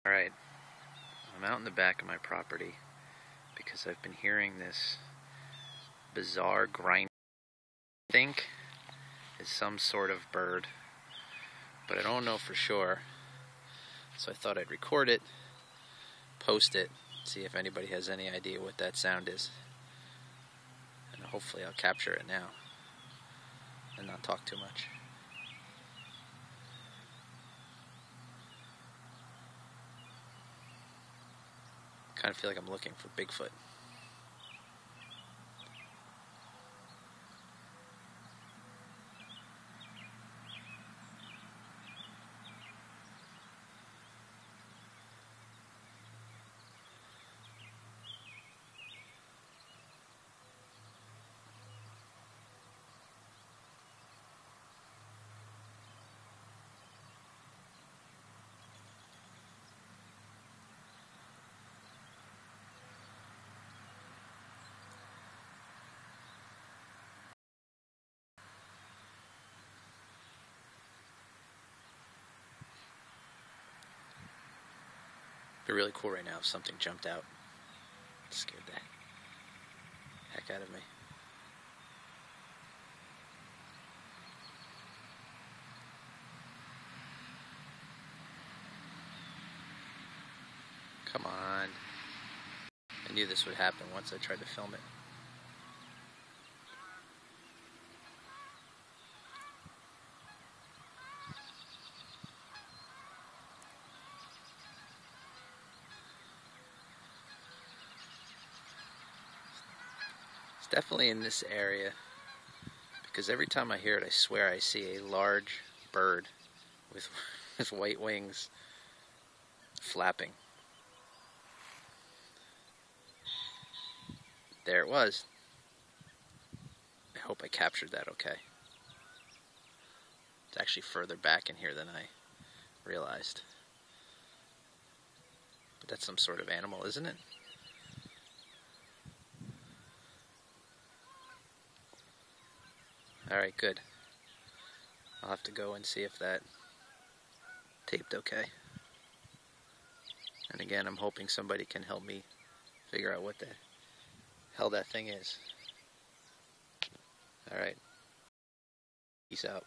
Alright, I'm out in the back of my property because I've been hearing this bizarre grind. I think is some sort of bird, but I don't know for sure. So I thought I'd record it, post it, see if anybody has any idea what that sound is. And hopefully I'll capture it now and not talk too much. Kind of feel like I'm looking for Bigfoot. It'd be really cool right now if something jumped out. It scared the heck out of me. Come on. I knew this would happen once I tried to film it. It's definitely in this area because every time I hear it, I swear I see a large bird with white wings flapping. There it was. I hope I captured that okay. It's actually further back in here than I realized. But that's some sort of animal, isn't it? Alright, good. I'll have to go and see if that taped okay. And again, I'm hoping somebody can help me figure out what the hell that thing is. Alright. Peace out.